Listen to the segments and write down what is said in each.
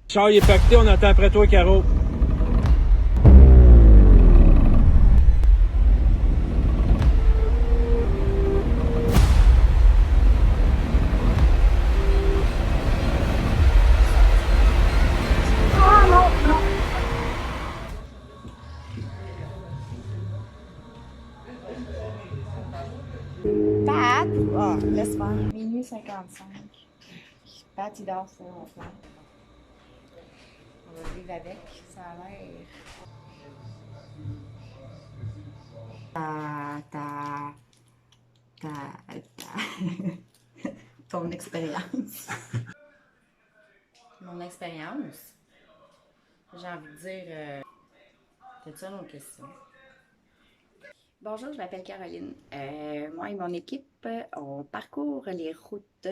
Char, il est pacté, on attend après toi, Caro. Pat! Ah, laisse faire. Minuit 55. Pat, il dort sur mon flanc. On va vivre avec. Ça a l'air. Ta, ton expérience. Mon expérience? J'ai envie de dire. T'as-tu une autre question? Bonjour, je m'appelle Caroline. Moi et mon équipe, on parcourt les routes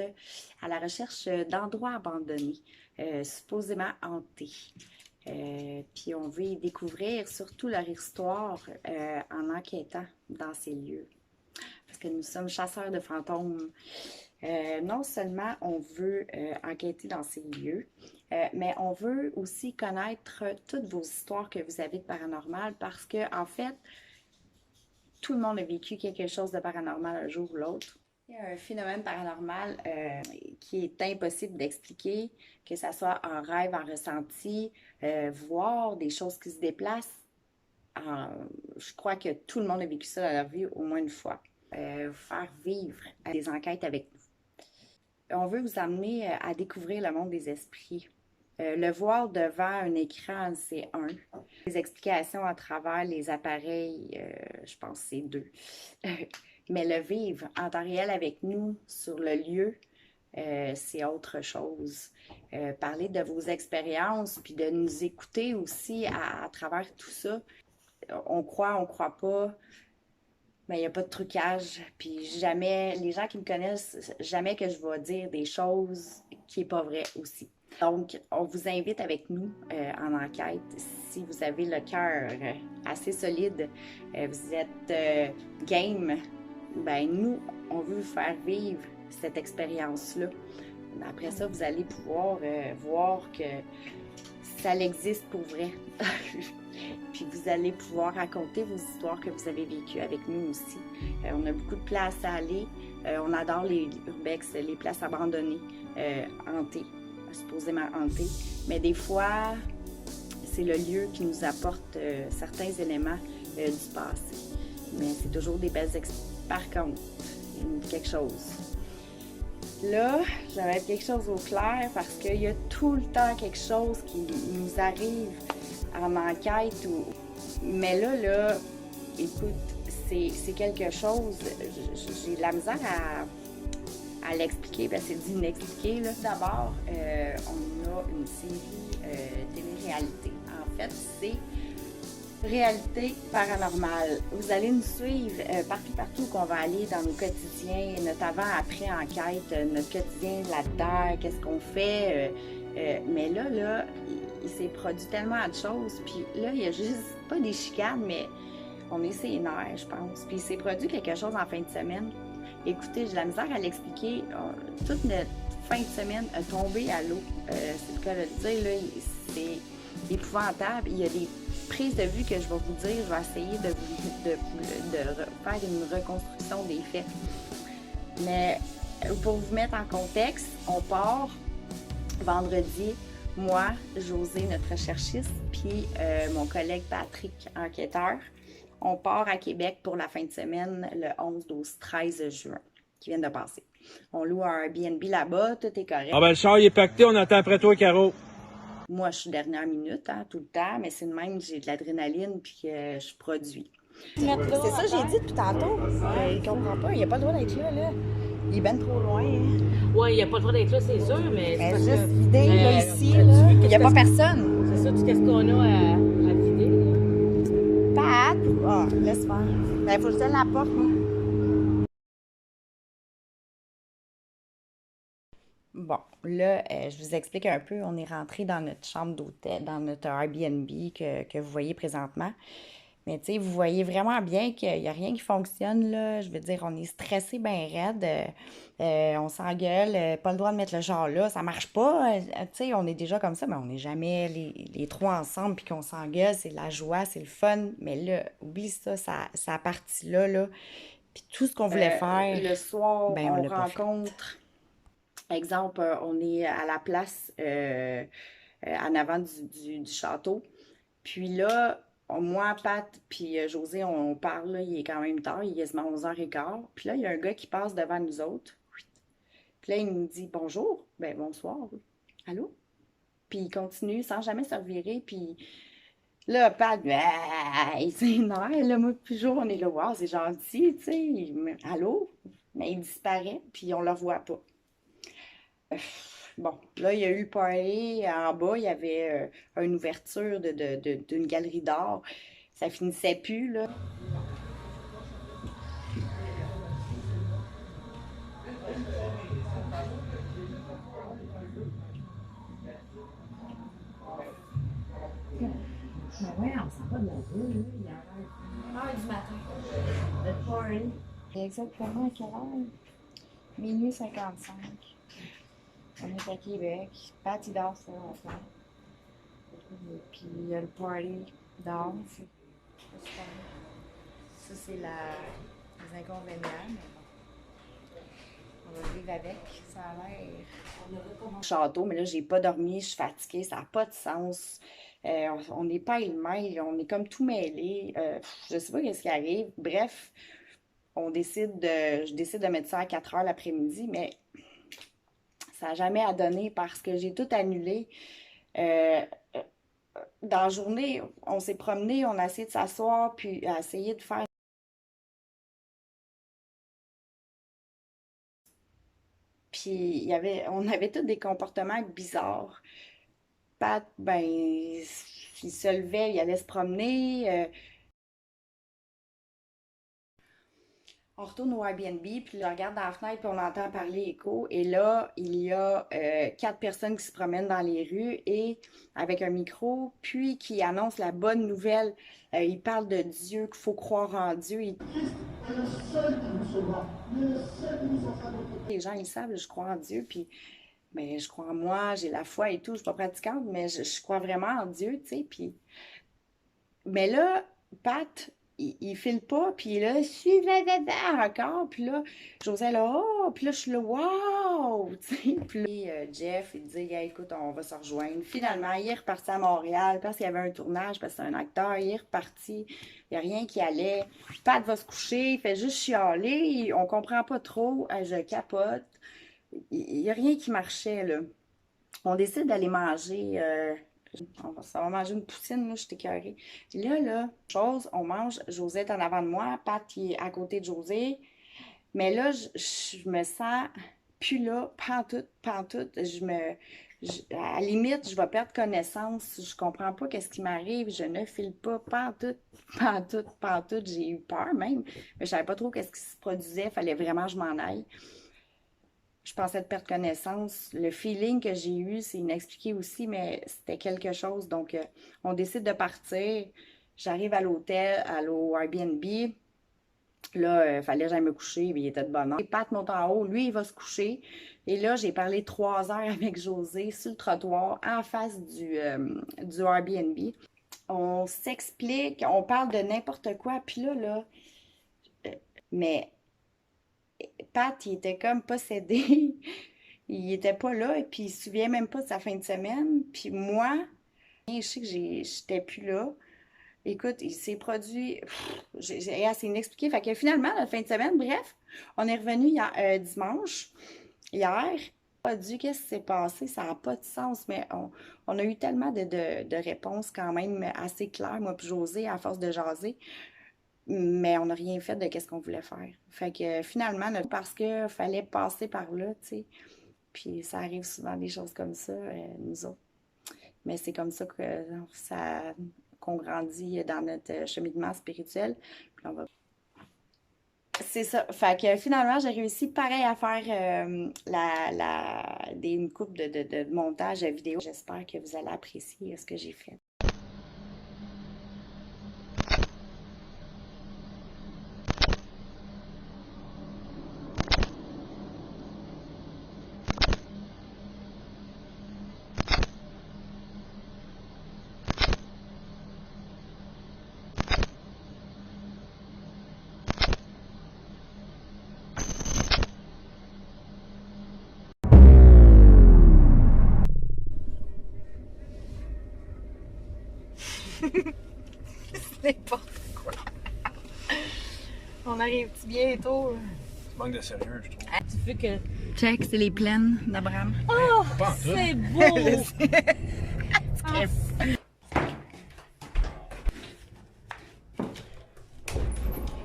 à la recherche d'endroits abandonnés, supposément hantés. Puis on veut y découvrir surtout leur histoire en enquêtant dans ces lieux. Parce que nous sommes chasseurs de fantômes. Non seulement on veut enquêter dans ces lieux, mais on veut aussi connaître toutes vos histoires que vous avez de paranormal parce que, en fait, tout le monde a vécu quelque chose de paranormal un jour ou l'autre. Il y a un phénomène paranormal qui est impossible d'expliquer, que ce soit en rêve, en ressenti, voir des choses qui se déplacent. Je crois que tout le monde a vécu ça dans leur vie au moins une fois. Faire vivre des enquêtes avec nous. On veut vous amener à découvrir le monde des esprits. Le voir devant un écran, c'est un. Les explications à travers les appareils, je pense que c'est deux. Mais le vivre en temps réel avec nous sur le lieu, c'est autre chose. Parler de vos expériences, puis de nous écouter aussi à travers tout ça. On croit pas, mais il n'y a pas de trucage. Puis jamais, les gens qui me connaissent, jamais que je vais dire des choses qui n'est pas vrai aussi. Donc, on vous invite avec nous en enquête. Si vous avez le cœur assez solide, vous êtes game, ben nous, on veut vous faire vivre cette expérience-là. Après ça, vous allez pouvoir voir que ça existe pour vrai. Puis vous allez pouvoir raconter vos histoires que vous avez vécues avec nous aussi. On a beaucoup de places à aller. On adore les urbex, les places abandonnées, hantées, supposément hantées. Mais des fois, c'est le lieu qui nous apporte certains éléments du passé. Mais c'est toujours des belles expériences. Par contre, quelque chose. Là, j'avais quelque chose au clair parce qu'il y a tout le temps quelque chose qui nous arrive en enquête. Mais là, écoute, c'est quelque chose, j'ai de la misère à l'expliquer, parce que c'est d'inexpliquer. D'abord, on a une série télé-réalité. En fait, c'est réalité paranormale. Vous allez nous suivre partout qu'on va aller dans nos quotidiens, notre avant-après enquête, notre quotidien là-dedans, qu'est-ce qu'on fait. Mais là, il s'est produit tellement de choses. Puis là, il y a juste pas des chicanes, mais on est ses nerfs, je pense. Puis il s'est produit quelque chose en fin de semaine. Écoutez, j'ai de la misère à l'expliquer. Toute notre fin de semaine a tombé à l'eau. C'est le cas de le dire, là, c'est épouvantable. Il y a des prises de vue que je vais vous dire. Je vais essayer de faire une reconstruction des faits. Mais pour vous mettre en contexte, on part vendredi. Moi, José, notre recherchiste, puis mon collègue Patrick, enquêteur, on part à Québec pour la fin de semaine, le 11, 12, 13 juin, qui vient de passer. On loue un Airbnb là-bas, tout est correct. Ah ben, le char, il est pacté, on attend après toi, Caro. Moi, je suis dernière minute, hein, tout le temps, mais c'est de même que j'ai de l'adrénaline puis que je produis. C'est ça, j'ai dit depuis tantôt. Il comprend pas, il a pas le droit d'être là. Il est ben trop loin. Hein. Oui, il n'y a pas le droit d'être là, c'est sûr, mais c'est parce Juste que. l'idée, là, ici, là, tu il n'y a pas personne. C'est ça, tu qu'est-ce qu'on a à vider, là? Pat! Ah, laisse faire. Ben, faut que je donne la porte, moi. Bon, là, je vous explique un peu. On est rentré dans notre chambre d'hôtel, dans notre Airbnb que vous voyez présentement. Mais tu sais, vous voyez vraiment bien qu'il n'y a rien qui fonctionne, là. Je veux dire, on est stressé bien raide. On s'engueule, pas le droit de mettre le genre là, ça marche pas. Tu sais, on est déjà comme ça, mais on n'est jamais les trois ensemble puis qu'on s'engueule. C'est de la joie, c'est le fun. Mais là, oublie ça, ça partie là, là. Puis tout ce qu'on voulait faire, le soir, ben, on on l'a pas fait. rencontre. Exemple, on est à la place en avant du château. Puis là, moi, Pat, puis José, on parle, là, il est quand même tard, il est quasiment 11h15. Puis là, il y a un gars qui passe devant nous autres. Puis là, il nous dit bonjour. Ben, bonsoir. Allô? Puis il continue sans jamais se revirer. Puis là, Pat, il s'énerve. Là, moi, puis Jo, on est là, wow, c'est gentil, tu sais. Allô? Mais il disparaît, puis on le revoit pas. Bon, là, il y a eu le party. En bas, il y avait une ouverture d'une galerie d'art. Ça finissait plus, là. Mais ouais, on sent pas de la vie, là. Il y a 1h du matin. Le party. Exactement à quelle heure? Minuit 55. On est à Québec. Pat, il dort ça, en fait. Puis il y a le party dehors. C'est pas super. Ça, c'est les inconvénients, mais bon. On va vivre avec. Ça a l'air. Château, mais là, j'ai pas dormi, je suis fatiguée, ça n'a pas de sens. On n'est pas mêlés, on est comme tout mêlé. Je sais pas qu'est-ce qui arrive. Bref, je décide de mettre ça à 4 heures l'après-midi, mais ça n'a jamais à donner parce que j'ai tout annulé. Euh, dans la journée, on s'est promené, on a essayé de s'asseoir, puis à essayer de faire. Puis on avait tous des comportements bizarres. Pat, ben, il se levait, il allait se promener. On retourne au Airbnb, puis je regarde dans la fenêtre, puis on entend parler écho. Et là, il y a 4 personnes qui se promènent dans les rues et avec un micro, puis qui annoncent la bonne nouvelle. Ils parlent de Dieu, qu'il faut croire en Dieu. Les gens, ils savent, je crois en Dieu, puis mais je crois en moi, j'ai la foi et tout. Je suis pas pratiquante, mais je crois vraiment en Dieu, tu sais. Puis mais là, Pat, il file pas, puis là, je suis là, encore, puis là, José là, oh, puis là, je suis là, wow, tu sais, puis là, Jeff, il dit, hey, écoute, on va se rejoindre. Finalement, il est reparti à Montréal parce qu'il y avait un tournage, parce que c'est un acteur, il est reparti, il n'y a rien qui allait. Pat va se coucher, il fait juste chialer, on comprend pas trop, je capote. Il n'y a rien qui marchait, là. On décide d'aller manger. Ça va manger une poutine, là, je suis écœurée. On mange. José est en avant de moi, Pat qui est à côté de José. Mais là, je me sens plus là, pantoute, pantoute. À la limite, je vais perdre connaissance. Je comprends pas qu'est-ce qui m'arrive. Je ne file pas, pantoute, pantoute, pantoute. J'ai eu peur même. Mais je savais pas trop qu'est-ce qui se produisait. Il fallait vraiment que je m'en aille. Je pensais de perdre connaissance. Le feeling que j'ai eu, c'est inexpliqué aussi, mais c'était quelque chose. Donc, on décide de partir. J'arrive à l'hôtel, à l'Airbnb. Là, il fallait que j'aille me coucher, mais il était de bonne heure. Et Pat monte en haut, lui, il va se coucher. Et là, j'ai parlé 3 heures avec José sur le trottoir, en face du Airbnb. On s'explique, on parle de n'importe quoi. Puis là, mais Pat, il était comme possédé. Il était pas là et puis il se souvient même pas de sa fin de semaine. Puis moi, je sais que j'étais plus là. Écoute, il s'est produit. J'ai assez inexpliqué. Fait que finalement, la fin de semaine, bref, on est revenu dimanche, hier. Pas dit qu'est-ce qui s'est passé, ça n'a pas de sens, mais on a eu tellement de réponses quand même assez claires, moi puis José, à force de jaser. Mais on n'a rien fait de qu'est-ce qu'on voulait faire. Fait que finalement, parce qu'il fallait passer par là, tu sais. Puis ça arrive souvent des choses comme ça, nous autres. Mais c'est comme ça qu'on grandit dans notre cheminement spirituel. Puis on va... C'est ça. Fait que finalement, j'ai réussi pareil à faire une coupe de montage vidéo. J'espère que vous allez apprécier ce que j'ai fait. C'est n'importe quoi. On arrive-tu bientôt? Tu manques de sérieux, je trouve. Tu veux que. Check, c'est les plaines d'Abraham. Oh, Pas en tout. c'est beau!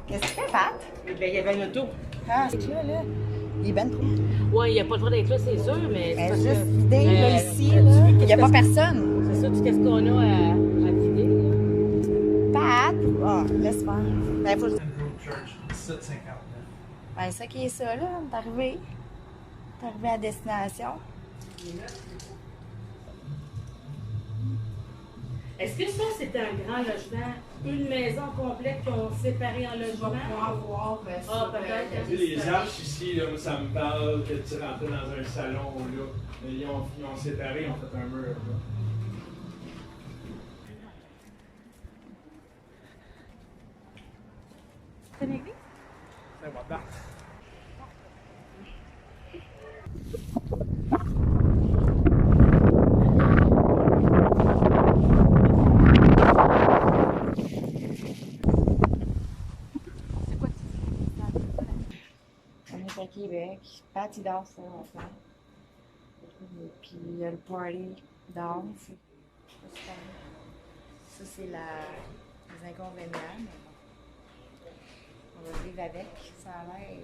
Qu'est-ce que tu fais, Pat? Ben, il y avait une auto. Ah, c'est là. Il est ben trop. Ouais, il n'y a pas le droit d'être là, c'est sûr, mais c'est Elle parce est juste que. vidée, là, ici, tu là. veux Il n'y a tout pas ce- personne. C'est ça, tout ce qu'on a à vider. Pat! Ah, laisse faire. Ben, faut... Church, 17,59. Ben, c'est ça qui est ça, là. T'es arrivé. T'es arrivé à destination. Est-ce que ça, c'est un grand logement, une maison complète qu'on séparée en logements? voir Ah, peut-être. Tu sais, les arches ici, là, moi, ça me parle que tu rentrais dans un salon, là. Ils ont séparé, ils ont fait un mur, là. C'est une église? Ça va battre. On est à Québec. Pat, il dort ça, enfin. Et puis, il y a le party dehors. Ça, c'est les inconvénients, mais bon. On va vivre avec. Ça a l'air.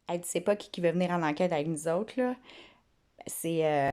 Hey, tu sais pas qui veut venir en enquête avec nous autres, là? C'est